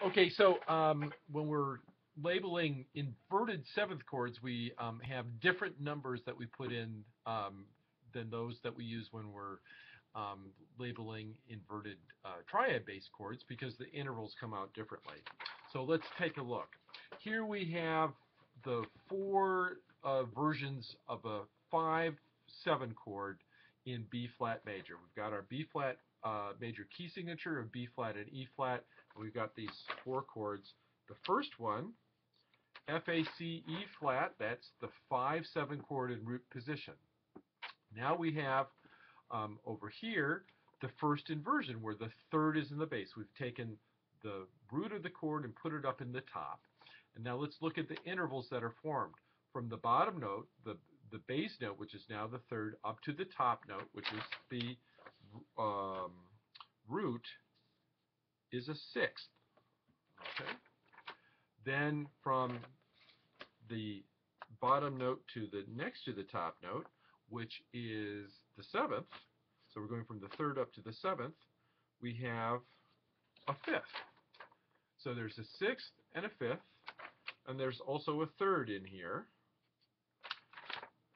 Okay, so when we're labeling inverted seventh chords, we have different numbers that we put in than those that we use when we're labeling inverted triad-based chords because the intervals come out differently. So let's take a look. Here we have the four versions of a 5/7 chord in B flat major. We've got our B flat major key signature of B flat and E flat. And we've got these four chords. The first one, F A C E flat, that's the 5/7 chord in root position. Now we have over here the first inversion where the third is in the bass. We've taken the root of the chord and put it up in the top. And now let's look at the intervals that are formed. From the bottom note, the bass note, which is now the third, up to the top note, which is the root, is a sixth. Okay. Then from the bottom note to the next to the top note, which is the seventh, so we're going from the third up to the seventh, we have a fifth. So there's a sixth and a fifth, and there's also a third in here,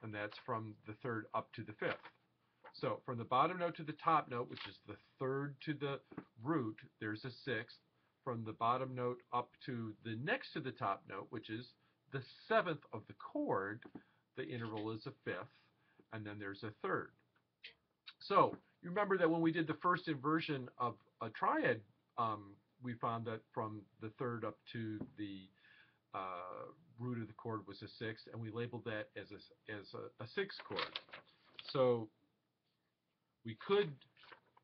and that's from the third up to the fifth. So from the bottom note to the top note, which is the third to the root, there's a sixth. From the bottom note up to the next to the top note, which is the seventh of the chord, the interval is a fifth, and then there's a third. So you remember that when we did the first inversion of a triad, we found that from the third up to the root of the chord was a sixth, and we labeled that as a sixth chord. So we could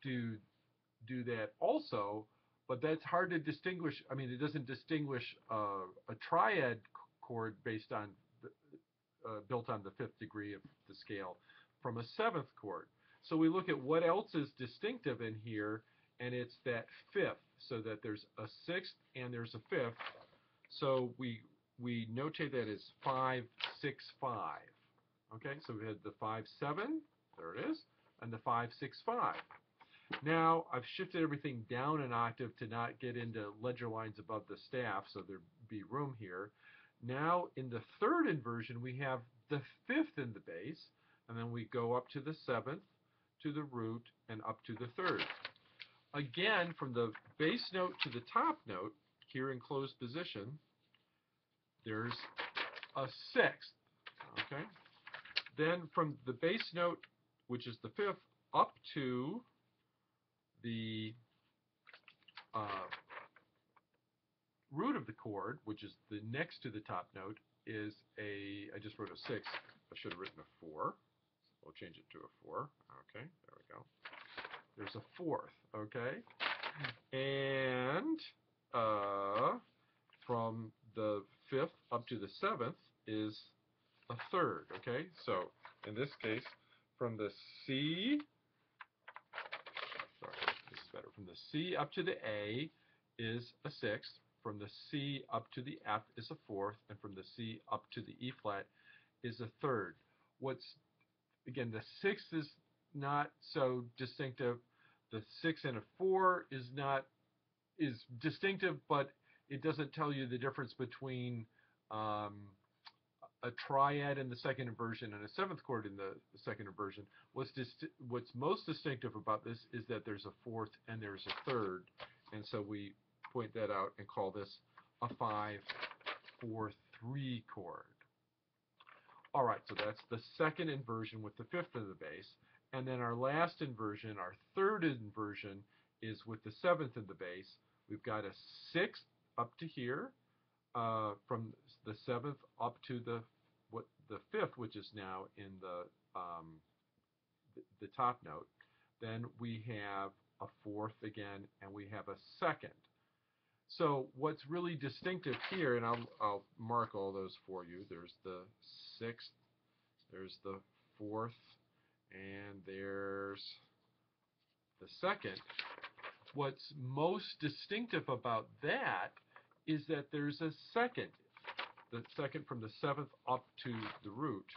do that also, but that's hard to distinguish. I mean, it doesn't distinguish a triad chord based on built on the fifth degree of the scale from a seventh chord. So we look at what else is distinctive in here, and it's that fifth. So that there's a sixth and there's a fifth. So we notate that as 5/6/5. Okay, so we had the 5/7, there it is, and the 5/6/5. Now I've shifted everything down an octave to not get into ledger lines above the staff, so there'd be room here. Now in the third inversion we have the fifth in the bass, and then we go up to the seventh, to the root, and up to the third. Again, from the bass note to the top note, here in closed position, there's a sixth. Okay. Then from the bass note, which is the fifth, up to the root of the chord, which is the next to the top note, is I just wrote a 6. I should have written a 4. We'll change it to a 4. Okay, there we go. There's a fourth, okay? And from the fifth up to the seventh is a third, okay? So in this case, from the C, sorry, this is better. From the C up to the A is a sixth. From the C up to the F is a fourth, and from the C up to the E flat is a third. Again, the sixth is not so distinctive. The 6 and a 4 is distinctive, but it doesn't tell you the difference between a triad in the second inversion and a seventh chord in the second inversion. What's most distinctive about this is that there's a fourth and there's a third, and so we point that out and call this a 5/4/3 chord. All right, so that's the second inversion with the fifth of the bass. And then our last inversion, our third inversion, is with the seventh in the bass. We've got a sixth up to here, from the seventh up to the fifth, which is now in the top note. Then we have a fourth again, and we have a second. So what's really distinctive here, and I'll mark all those for you. There's the sixth, there's the fourth, and there's the second. What's most distinctive about that is that there's a second, the second from the seventh up to the root.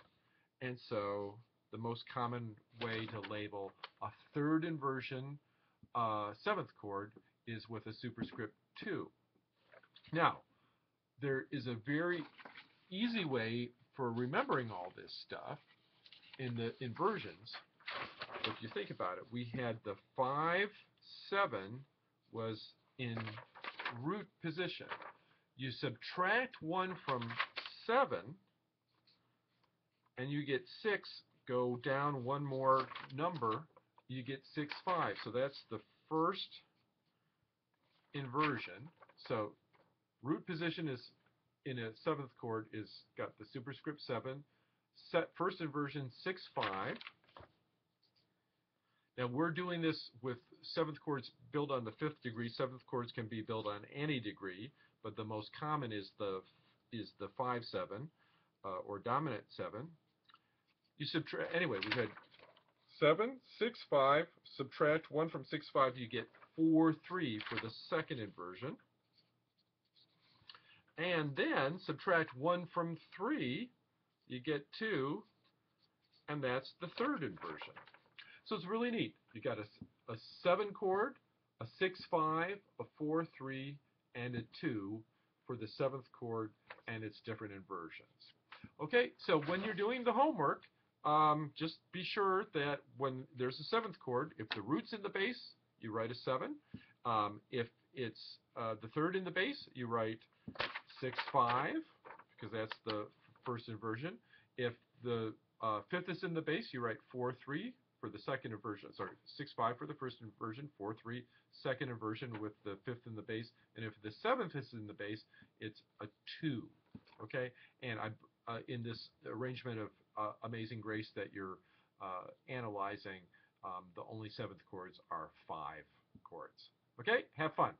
And so the most common way to label a third inversion seventh chord is with a superscript 2. Now, there is a very easy way for remembering all this stuff in the inversions. If you think about it, we had the 5, 7 was in root position. You subtract 1 from 7, and you get 6. Go down one more number, you get 6, 5. So that's the first inversion. So root position is in a 7th chord is got the superscript 7. First inversion 6, 5. Now we're doing this with 7th chords built on the 5th degree. 7th chords can be built on any degree, but the most common is the 5, 7 or dominant 7. You subtract anyway. We had 7, 6, 5. Subtract 1 from 6, 5. You get 4, 3 for the second inversion. And then subtract 1 from 3. You get 2, and that's the third inversion. So it's really neat. You got a 7 chord, a 6, 5, a 4, 3, and a 2 for the 7th chord and its different inversions. Okay, so when you're doing the homework, just be sure that when there's a 7th chord, if the root's in the bass, you write a 7. If it's the third in the bass, you write 6, 5, because that's the first inversion. If the 5th is in the bass, you write 4, 3 for the second inversion. Sorry, 6, 5 for the first inversion, 4, 3 second inversion with the 5th in the bass. And if the 7th is in the bass, it's a 2. Okay, and in this arrangement of Amazing Grace that you're analyzing, the only 7th chords are 5 chords. Okay, have fun.